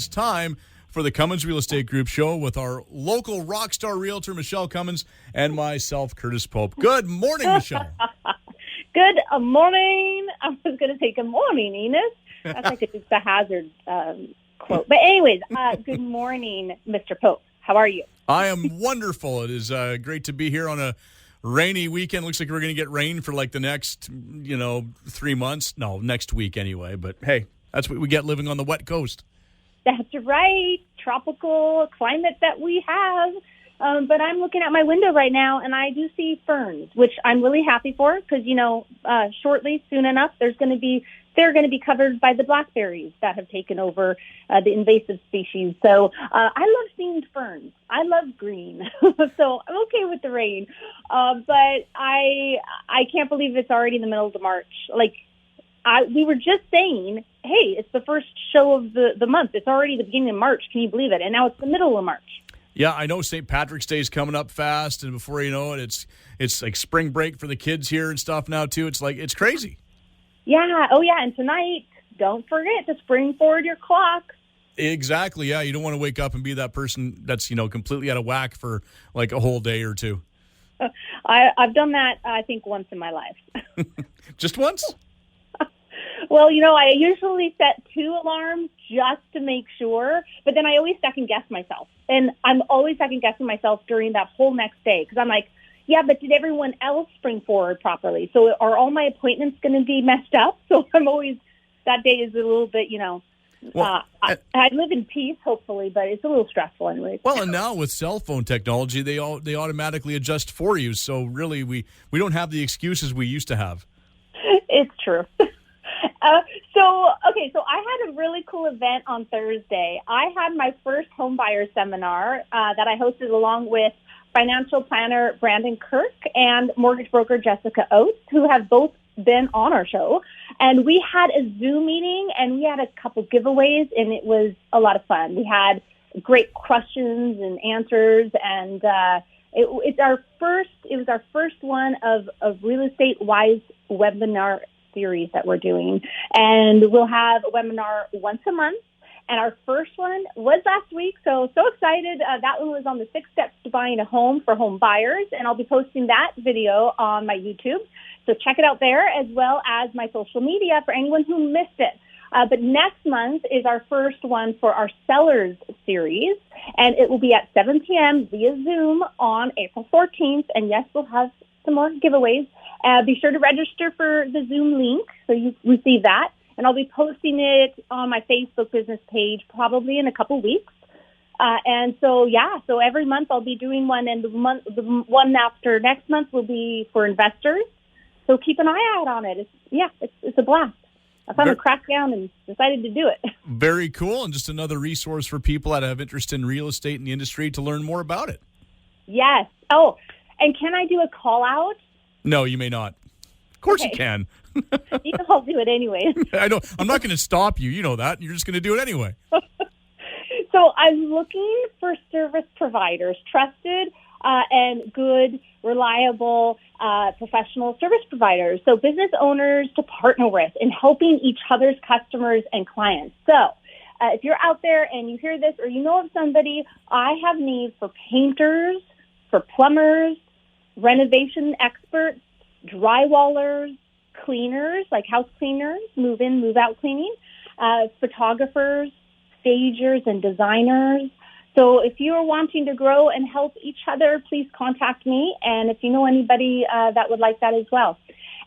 is time for the Cummins Real Estate Group show with our local rock star realtor, Michele Cummins, and myself, Curtis Pope. Good morning, Michele. Good morning. I was going to say good morning, Enos. That's like it's a Hazard quote. But anyways, good morning, Mr. Pope. How are you? I am wonderful. It is great to be here on a rainy weekend. Looks like we're going to get rain for like the next, 3 months. No, next week anyway. But hey, that's what we get living on the wet coast. That's right. Tropical climate that we have. But I'm looking at my window right now, and I do see ferns, which I'm really happy for because, shortly, soon enough, they're going to be covered by the blackberries that have taken over the invasive species. So I love seeing ferns. I love green. So I'm okay with the rain. But I can't believe it's already in the middle of March. We were just saying, hey, it's the first show of the month. It's already the beginning of March. Can you believe it? And now it's the middle of March. Yeah, I know St. Patrick's Day is coming up fast, and before you know it, it's like spring break for the kids here and stuff now, too. It's crazy. Yeah. Oh, yeah. And tonight, don't forget to spring forward your clock. Exactly. Yeah, you don't want to wake up and be that person that's, completely out of whack for like a whole day or two. I've done that, I think, once in my life. Just once? Well, I usually set 2 alarms just to make sure, but then I always second-guess myself. And I'm always second-guessing myself during that whole next day because I'm like, yeah, but did everyone else spring forward properly? So are all my appointments going to be messed up? So I'm always, that day is a little bit, Well, I live in peace, hopefully, but it's a little stressful anyway. Well, and now with cell phone technology, they automatically adjust for you. So really, we don't have the excuses we used to have. It's true. So I had a really cool event on Thursday. I had my first homebuyer seminar that I hosted along with financial planner Brandon Kirk and mortgage broker Jessica Oates, who have both been on our show. And we had a Zoom meeting, and we had a couple giveaways, and it was a lot of fun. We had great questions and answers, and it was our first one of a Real Estate Wise webinar series that we're doing. And we'll have a webinar once a month. And our first one was last week, so excited. That one was on the 6 steps to buying a home for home buyers, and I'll be posting that video on my YouTube. So check it out there, as well as my social media for anyone who missed it. But next month is our first one for our Sellers series, and it will be at 7 p.m. via Zoom on April 14th. And yes, we'll have some more giveaways. Be sure to register for the Zoom link so you receive that. And I'll be posting it on my Facebook business page probably in a couple weeks. So every month I'll be doing one, and the one after next month will be for investors. So keep an eye out on it. It's a blast. I finally cracked down and decided to do it. Very cool, and just another resource for people that have interest in real estate in the industry to learn more about it. Yes. Oh, and can I do a call out? No, you may not. Of course you can. I'll do it anyway. I know. I'm not going to stop you. You know that. You're just going to do it anyway. So I'm looking for service providers, trusted and good, reliable, professional service providers. So business owners to partner with in helping each other's customers and clients. So if you're out there and you hear this or you know of somebody, I have needs for painters, for plumbers, renovation experts, drywallers, cleaners, like house cleaners, move-in, move-out cleaning, photographers, stagers, and designers. So if you're wanting to grow and help each other, please contact me. And if you know anybody that would like that as well.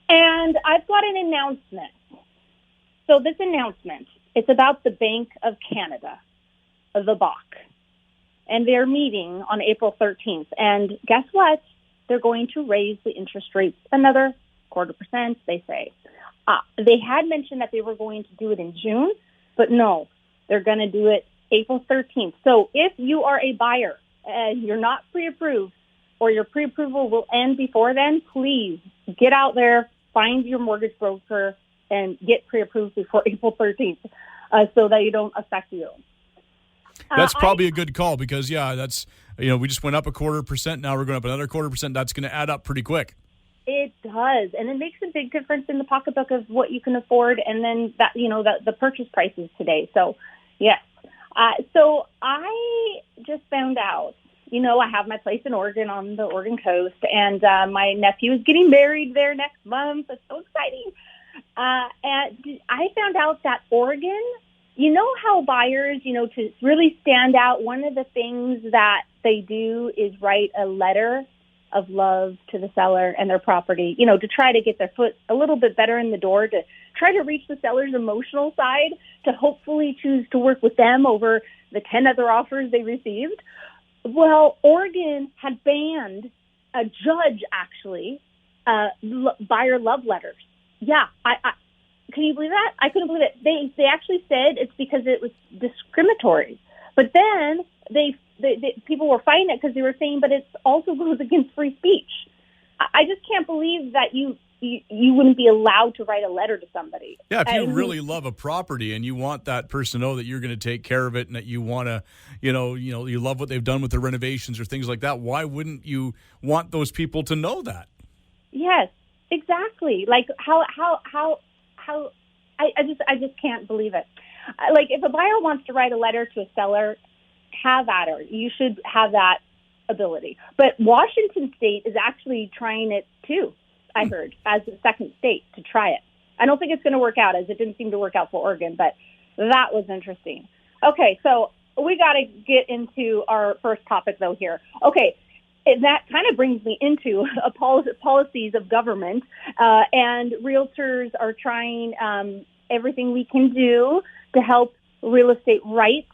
And I've got an announcement. So this announcement, it's about the Bank of Canada, the BOC. And they're meeting on April 13th. And guess what? They're going to raise the interest rates another 0.25%, they say. They had mentioned that they were going to do it in June, but no, they're going to do it April 13th. So if you are a buyer and you're not pre-approved or your pre-approval will end before then, please get out there, find your mortgage broker, and get pre-approved before April 13th so that you don't affect you. That's probably a good call because, that's, we just went up 0.25%. Now we're going up another 0.25%. That's going to add up pretty quick. It does. And it makes a big difference in the pocketbook of what you can afford and then that, the purchase prices today. So, yes, So I just found out, I have my place in Oregon on the Oregon coast, and my nephew is getting married there next month. It's so exciting. And I found out that Oregon, how buyers, to really stand out, one of the things that they do is write a letter of love to the seller and their property, to try to get their foot a little bit better in the door, to try to reach the seller's emotional side, to hopefully choose to work with them over the 10 other offers they received. Well, Oregon had banned, a judge actually, buyer love letters. Yeah, I can you believe that? I couldn't believe it. They actually said it's because it was discriminatory. But then they people were fighting it because they were saying, but it also goes against free speech. I just can't believe that you wouldn't be allowed to write a letter to somebody. Yeah, if you really love a property and you want that person to know that you're going to take care of it and that you want to, you love what they've done with the renovations or things like that, why wouldn't you want those people to know that? Yes, exactly. Like how I just can't believe it. Like if a buyer wants to write a letter to a seller, have at her. You should have that ability. But Washington State is actually trying it too, I heard, as the second state to try it. I don't think it's going to work out, as it didn't seem to work out for Oregon, but that was interesting. Okay, so we got to get into our first topic, though, here. Okay, that kind of brings me into policies of government, and realtors are trying everything we can do to help real estate rights,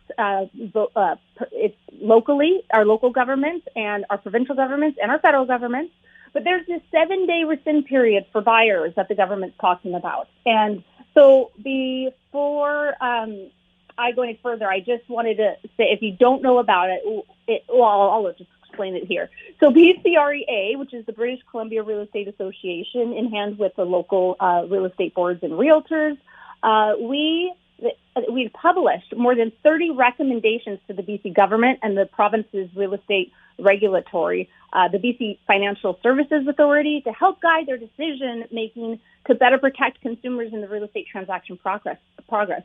it's locally, our local governments and our provincial governments and our federal governments. But there's this 7-day rescind period for buyers that the government's talking about. And so before I go any further, I just wanted to say, if you don't know about it, I'll just explain it here. So BCRA, which is the British Columbia Real Estate Association, in hand with the local real estate boards and realtors, we've published more than 30 recommendations to the BC government and the province's real estate regulatory, the BC Financial Services Authority, to help guide their decision making to better protect consumers in the real estate transaction progress.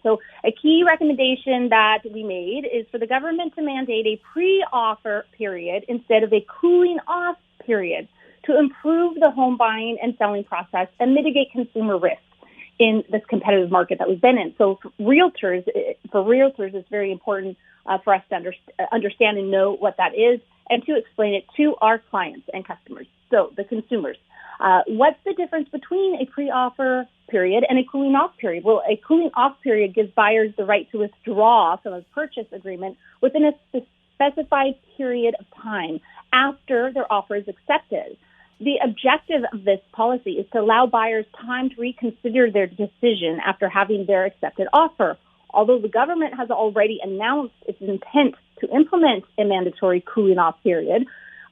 So a key recommendation that we made is for the government to mandate a pre-offer period instead of a cooling off period to improve the home buying and selling process and mitigate consumer risk in this competitive market that we've been in. So for realtors, it's very important for us to understand and know what that is and to explain it to our clients and customers, so the consumers. What's the difference between a pre-offer period and a cooling off period? Well, a cooling off period gives buyers the right to withdraw from a purchase agreement within a specified period of time after their offer is accepted. The objective of this policy is to allow buyers time to reconsider their decision after having their accepted offer. Although the government has already announced its intent to implement a mandatory cooling off period,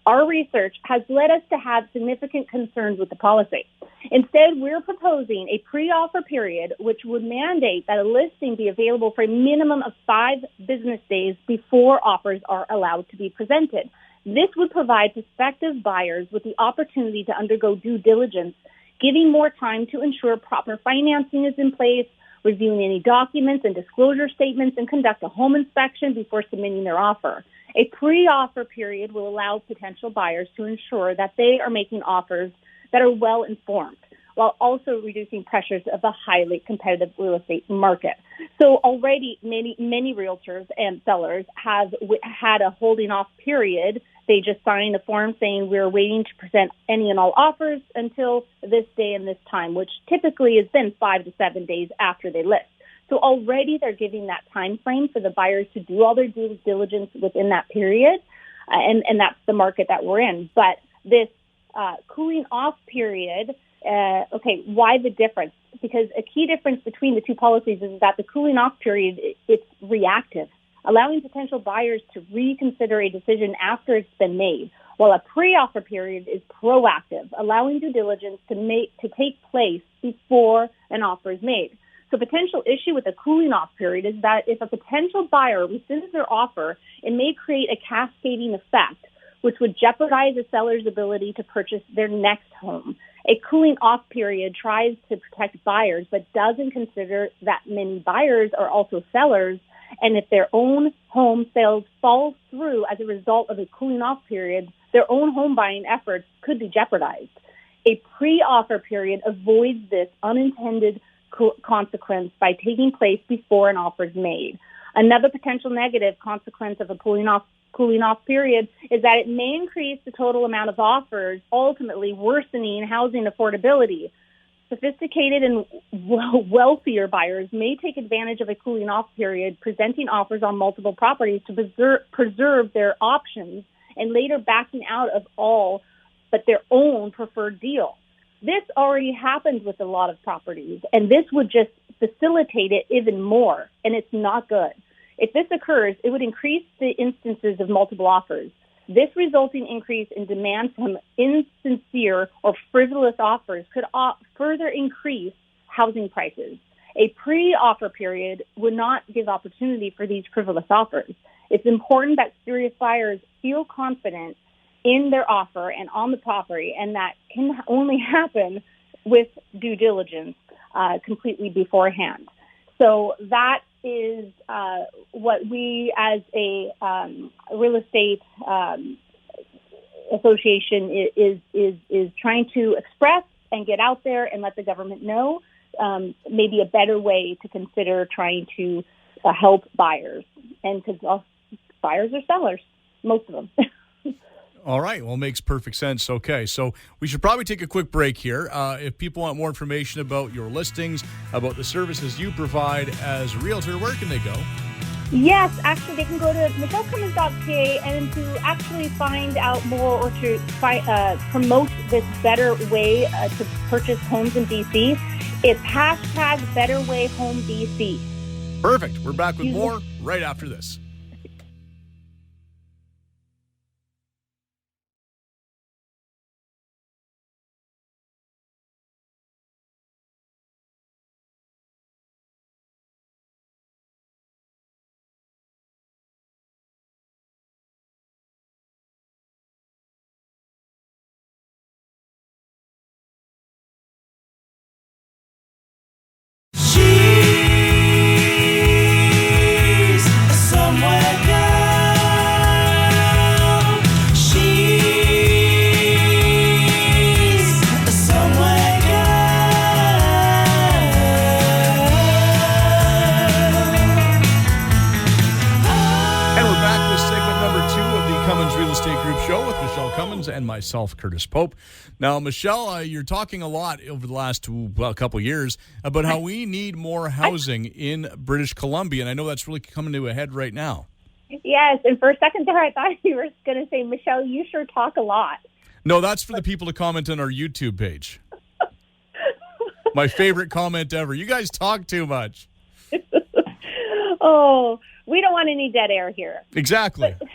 our research has led us to have significant concerns with the policy. Instead, we're proposing a pre-offer period which would mandate that a listing be available for a minimum of 5 business days before offers are allowed to be presented. This would provide prospective buyers with the opportunity to undergo due diligence, giving more time to ensure proper financing is in place, reviewing any documents and disclosure statements, and conduct a home inspection before submitting their offer. A pre-offer period will allow potential buyers to ensure that they are making offers that are well informed, while also reducing pressures of the highly competitive real estate market. So already many realtors and sellers have had a holding off period. They just signed a form saying we're waiting to present any and all offers until this day and this time, which typically has been 5 to 7 days after they list. So already they're giving that time frame for the buyers to do all their due diligence within that period, and that's the market that we're in. But this cooling off period, why the difference? Because a key difference between the two policies is that the cooling off period, it's reactive, allowing potential buyers to reconsider a decision after it's been made, while a pre-offer period is proactive, allowing due diligence to take place before an offer is made. So potential issue with a cooling off period is that if a potential buyer rescinds their offer, it may create a cascading effect, which would jeopardize a seller's ability to purchase their next home. A cooling off period tries to protect buyers, but doesn't consider that many buyers are also sellers And if their own home sales fall through as a result of a cooling off period, their own home buying efforts could be jeopardized. A pre-offer period avoids this unintended consequence by taking place before an offer is made. Another potential negative consequence of a cooling off period is that it may increase the total amount of offers, ultimately worsening housing affordability. Sophisticated and wealthier buyers may take advantage of a cooling off period, presenting offers on multiple properties to preserve their options and later backing out of all but their own preferred deal. This already happens with a lot of properties, and this would just facilitate it even more, and it's not good. If this occurs, it would increase the instances of multiple offers. This resulting increase in demand from insincere or frivolous offers could further increase housing prices. A pre-offer period would not give opportunity for these frivolous offers. It's important that serious buyers feel confident in their offer and on the property, and that can only happen with due diligence completely beforehand. So that is what we as a real estate association is trying to express and get out there and let the government know maybe a better way to consider trying to help buyers. And because buyers are sellers, most of them. All right. Well, makes perfect sense. Okay. So we should probably take a quick break here. If people want more information about your listings, about the services you provide as a realtor, where can they go? Yes, actually, they can go to michelecummins.ca, and to actually find out more or to promote this better way to purchase homes in BC, it's #BetterWayHomeBC. Perfect. We're back with more right after this. Michele Cummins and myself, Curtis Pope. Now, Michele, you're talking a lot over the last couple years about how we need more housing in British Columbia, and I know that's really coming to a head right now. Yes, and for a second there, I thought you were going to say, Michele, you sure talk a lot. No, that's for the people to comment on our YouTube page. My favorite comment ever. You guys talk too much. Oh, we don't want any dead air here. Exactly. But,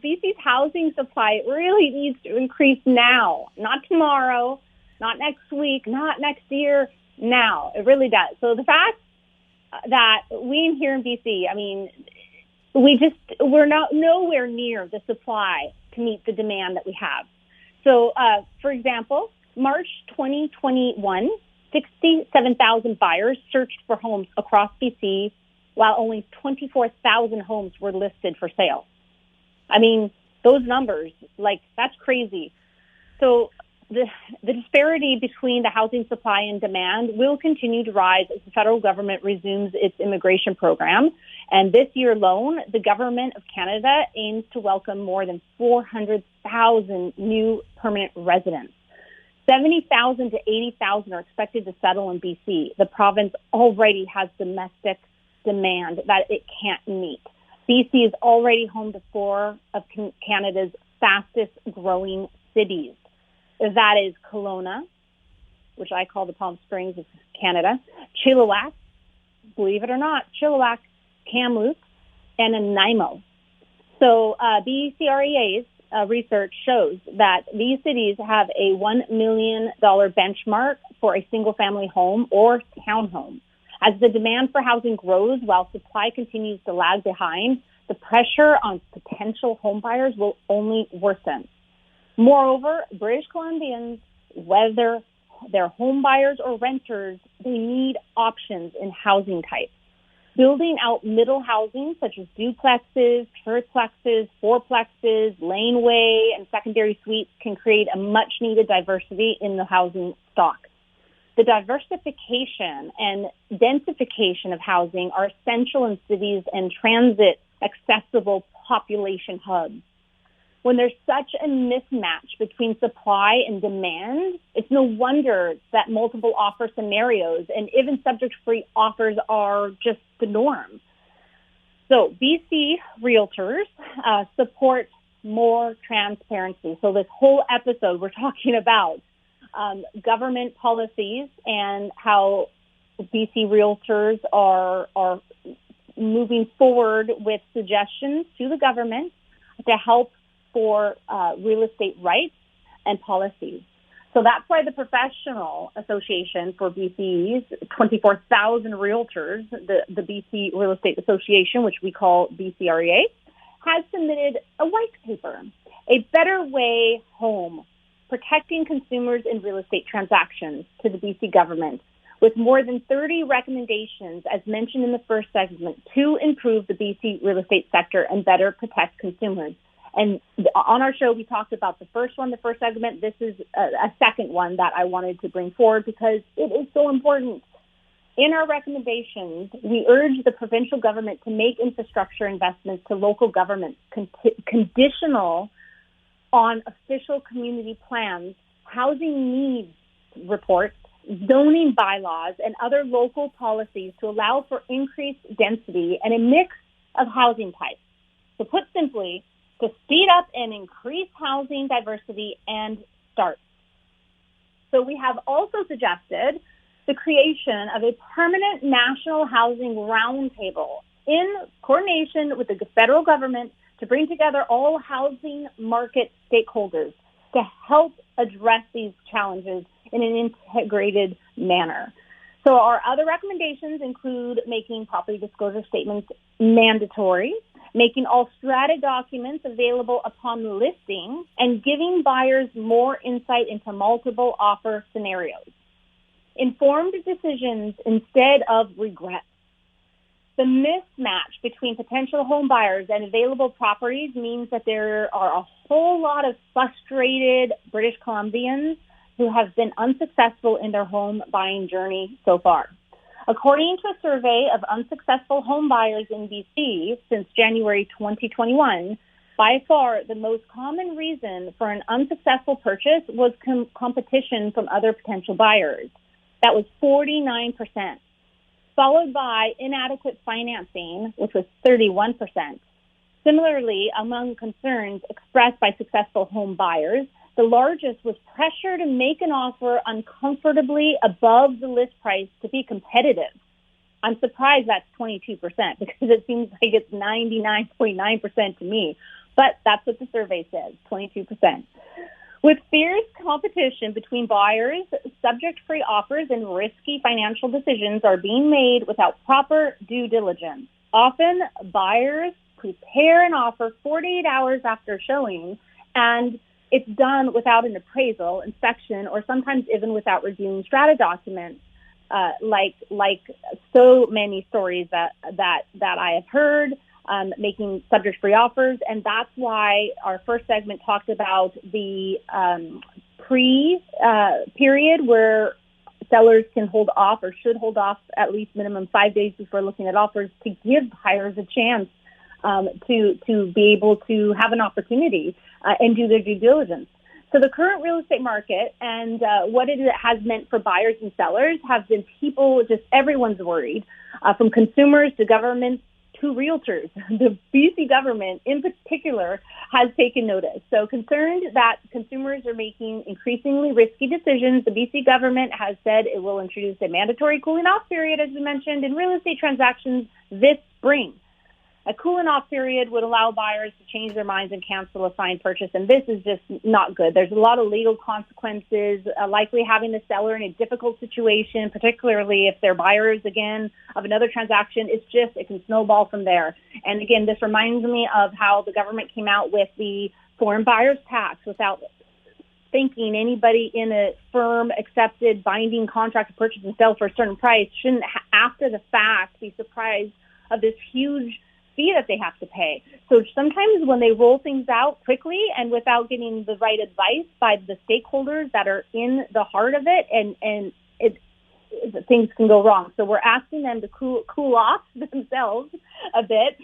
BC's housing supply really needs to increase now, not tomorrow, not next week, not next year, now. It really does. So the fact that we here in BC, I mean, we're not nowhere near the supply to meet the demand that we have. So, for example, March 2021, 67,000 buyers searched for homes across BC, while only 24,000 homes were listed for sale. I mean, those numbers, that's crazy. So the disparity between the housing supply and demand will continue to rise as the federal government resumes its immigration program. And this year alone, the government of Canada aims to welcome more than 400,000 new permanent residents. 70,000 to 80,000 are expected to settle in BC. The province already has domestic demand that it can't meet. BC is already home to 4 of Canada's fastest growing cities. That is Kelowna, which I call the Palm Springs of Canada, Chilliwack, believe it or not, Chilliwack, Kamloops, and Nanaimo. So BCRAs research shows that these cities have a $1 million benchmark for a single-family home or townhome. As the demand for housing grows while supply continues to lag behind, the pressure on potential homebuyers will only worsen. Moreover, British Columbians, whether they're homebuyers or renters, they need options in housing types. Building out middle housing such as duplexes, triplexes, fourplexes, laneway, and secondary suites can create a much-needed diversity in the housing stock. The diversification and densification of housing are essential in cities and transit-accessible population hubs. When there's such a mismatch between supply and demand, it's no wonder that multiple offer scenarios and even subject-free offers are just the norm. So BC Realtors support more transparency. So this whole episode, we're talking about government policies and how BC Realtors are moving forward with suggestions to the government to help for real estate rights and policies. So that's why the Professional Association for BC's 24,000 realtors, the BC Real Estate Association, which we call BCRA, has submitted a white paper, A Better Way Home, Protecting Consumers in Real Estate Transactions, to the BC government, with more than 30 recommendations, as mentioned in the first segment, to improve the BC real estate sector and better protect consumers. And on our show, we talked about the first one, the first segment. This is a second one that I wanted to bring forward because it is so important. In our recommendations, we urge the provincial government to make infrastructure investments to local governments conditional on official community plans, housing needs reports, zoning bylaws, and other local policies to allow for increased density and a mix of housing types. So put simply, to speed up and increase housing diversity and starts. So we have also suggested the creation of a permanent national housing roundtable in coordination with the federal government to bring together all housing market stakeholders to help address these challenges in an integrated manner. So our other recommendations include making property disclosure statements mandatory, making all strata documents available upon listing, and giving buyers more insight into multiple offer scenarios. Informed decisions instead of regrets. The mismatch between potential home buyers and available properties means that there are a whole lot of frustrated British Columbians who have been unsuccessful in their home buying journey so far. According to a survey of unsuccessful home buyers in BC since January 2021, by far the most common reason for an unsuccessful purchase was competition from other potential buyers. That was 49%, followed by inadequate financing, which was 31%. Similarly, among concerns expressed by successful home buyers, the largest was pressure to make an offer uncomfortably above the list price to be competitive. I'm surprised that's 22% because it seems like it's 99.9% to me. But that's what the survey says, 22%. With fierce competition between buyers, subject-free offers and risky financial decisions are being made without proper due diligence. Often, buyers prepare an offer 48 hours after showing, and it's done without an appraisal, inspection, or sometimes even without reviewing strata documents, like so many stories that I have heard, making subject-free offers. And that's why our first segment talked about the pre-period where sellers can hold off or should hold off at least minimum 5 days before looking at offers to give buyers a chance to be able to have an opportunity and do their due diligence. So the current real estate market and what it has meant for buyers and sellers have been everyone's worried, from consumers to governments to realtors. The BC government in particular has taken notice. So concerned that consumers are making increasingly risky decisions, the BC government has said it will introduce a mandatory cooling off period, as we mentioned, in real estate transactions this spring. A cooling-off period would allow buyers to change their minds and cancel a signed purchase, and this is just not good. There's a lot of legal consequences, likely having the seller in a difficult situation, particularly if they're buyers, again, of another transaction. It can snowball from there. And, again, this reminds me of how the government came out with the foreign buyer's tax without thinking anybody in a firm accepted binding contract to purchase and sell for a certain price shouldn't, after the fact, be surprised of this huge fee that they have to pay. So sometimes when they roll things out quickly and without getting the right advice by the stakeholders that are in the heart of it, and things can go wrong. So we're asking them to cool off themselves a bit,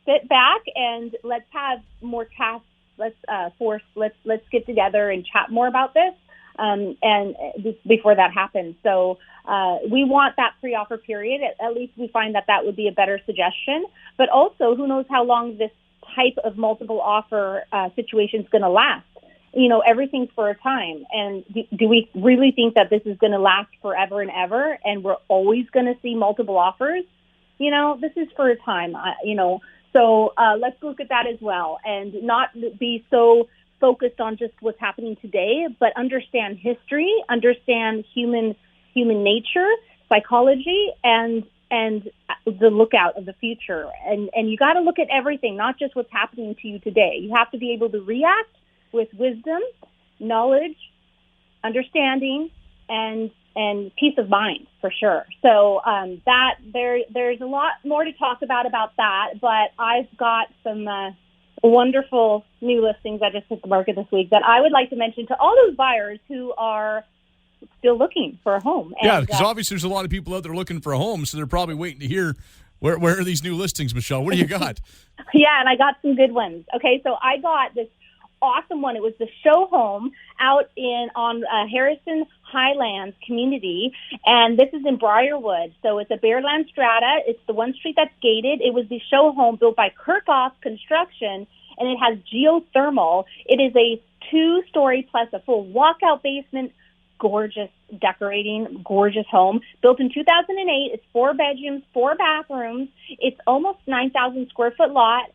sit back, and let's have more tasks. Let's get together and chat more about this, and before that happens. So we want that pre-offer period. At least we find that would be a better suggestion. But also, who knows how long this type of multiple offer situation is going to last? Everything's for a time. And do we really think that this is going to last forever and ever, and we're always going to see multiple offers? This is for a time, So let's look at that as well, and not be so focused on just what's happening today, but understand history, understand human nature, psychology, and the lookout of the future. And you got to look at everything, not just what's happening to you today. You have to be able to react with wisdom, knowledge, understanding, and peace of mind, for sure. So there's a lot more to talk about that, but I've got some wonderful new listings that just hit the market this week that I would like to mention to all those buyers who are still looking for a home. Yeah, because obviously there's a lot of people out there looking for a home, so they're probably waiting to hear where are these new listings, Michelle? What do you got? Yeah, and I got some good ones. Okay, so I got this awesome one. It was the show home out on Harrison Highlands community, and this is in Briarwood. So it's a Bearland strata. It's the one street that's gated. It was the show home built by Kirkhoff Construction, and it has geothermal. It is a 2-story plus a full walkout basement, gorgeous decorating, gorgeous home. Built in 2008. It's 4 bedrooms, 4 bathrooms. It's almost 9,000 square foot lot.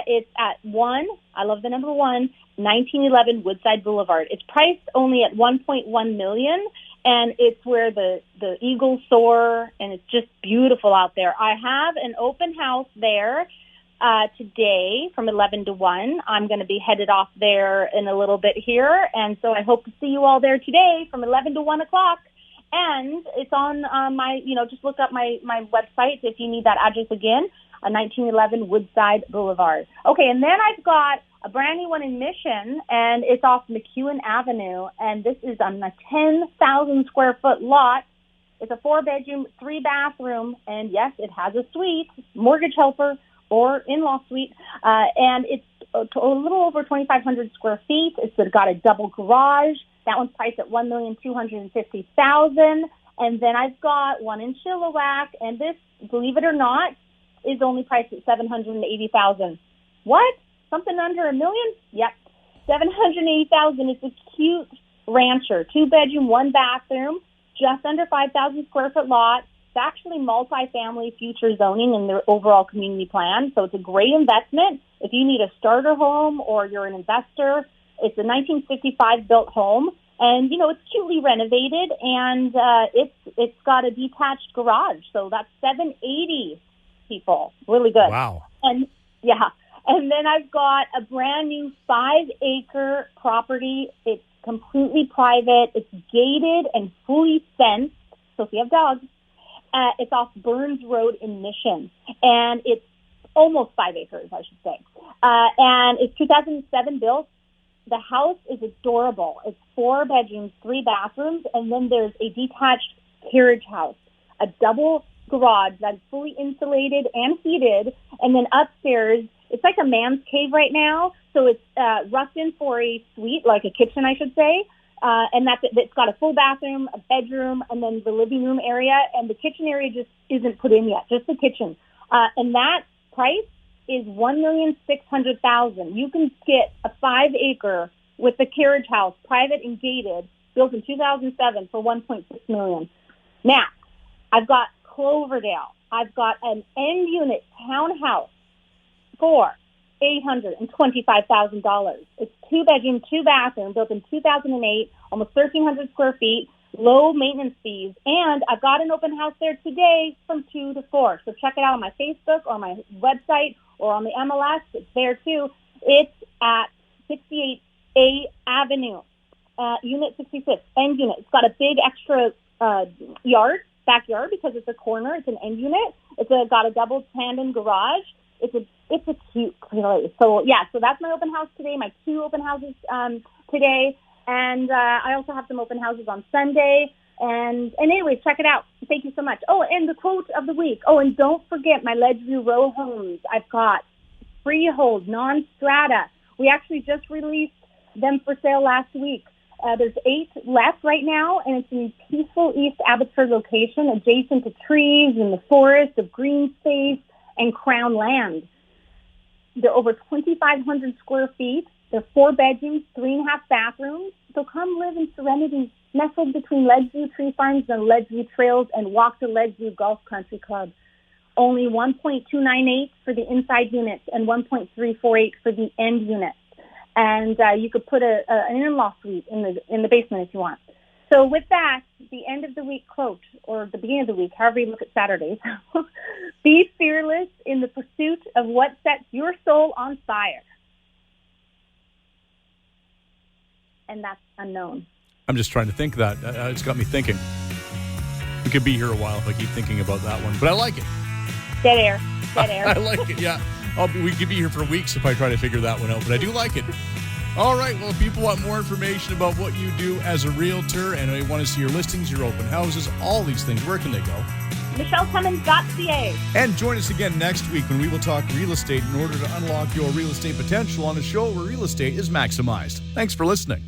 It's at I love the number 1911 Woodside Boulevard. It's priced only at $1.1 million, and it's where the eagles soar, and it's just beautiful out there. I have an open house there today from 11 to 1. I'm going to be headed off there in a little bit here, and so I hope to see you all there today from 11 to 1 o'clock. And it's on my, just look up my website if you need that address again, 1911 Woodside Boulevard. Okay, and then I've got a brand new one in Mission, and it's off McEwen Avenue, and this is on a 10,000 square foot lot. It's a 4-bedroom, 3-bathroom, and yes, it has a suite, mortgage helper, or in-law suite, and it's a little over 2,500 square feet. It's got a double garage. That one's priced at $1,250,000. And then I've got one in Chilliwack, and this, believe it or not, is only priced at $780,000. What? Something under $1 million? Yep, $780,000. It's a cute rancher, 2-bedroom, 1-bathroom, just under 5,000 square foot lot. It's actually multifamily future zoning in their overall community plan, so it's a great investment. If you need a starter home or you're an investor, it's a 1955 built home, and it's cutely renovated, and it's got a detached garage, so that's $780. People, really good. Wow. And yeah, and then I've got a brand new 5-acre property. It's completely private. It's gated and fully fenced. So if you have dogs, it's off Burns Road in Mission, and it's almost 5 acres, I should say. And it's 2007 built. The house is adorable. It's 4 bedrooms, 3 bathrooms, and then there's a detached carriage house, a double garage that's fully insulated and heated, and then upstairs, it's like a man's cave right now, so it's roughed in for a suite, like a kitchen, I should say, and it's got a full bathroom, a bedroom, and then the living room area, and the kitchen area just isn't put in yet, just the kitchen. And that price is $1,600,000. You can get a 5-acre with the carriage house, private and gated, built in 2007 for $1.6 million. Now, I've got Cloverdale. I've got an end unit townhouse for $825,000. It's 2-bedroom, 2-bathroom, built in 2008, almost 1,300 square feet, low maintenance fees, and I've got an open house there today from 2 to 4. So check it out on my Facebook or my website or on the MLS. It's there too. It's at 68A Avenue, Unit 66, end unit. It's got a big extra backyard, because it's a corner. It's an end unit. It's got a double tandem garage. It's a cute place. So that's my open house today. My 2 open houses today, and I also have some open houses on Sunday. And anyway, check it out. Thank you so much. Oh, and the quote of the week. Oh, and don't forget my Ledgeview row homes. I've got freehold, non-strata. We actually just released them for sale last week. There's 8 left right now, and it's in peaceful East Abbotsford location, adjacent to trees and the forest of green space and crown land. They're over 2,500 square feet. They're 4 bedrooms, 3.5 bathrooms. So come live in serenity, nestled between Ledgeview Tree Farms and Ledgeview Trails, and walk to Ledgeview Golf Country Club. Only 1.298 for the inside units and 1.348 for the end units. And you could put an in-law suite in the basement if you want. So with that, the end of the week quote, or the beginning of the week, however you look at Saturdays, be fearless in the pursuit of what sets your soul on fire. And that's unknown. I'm just trying to think that. It's got me thinking. We could be here a while if I keep thinking about that one. But I like it. Dead air. I like it, yeah. We could be here for weeks if I try to figure that one out. But I do like it. All right. Well, if people want more information about what you do as a realtor and they want to see your listings, your open houses, all these things, where can they go? MichelleCummins.ca. And join us again next week when we will talk real estate in order to unlock your real estate potential on a show where real estate is maximized. Thanks for listening.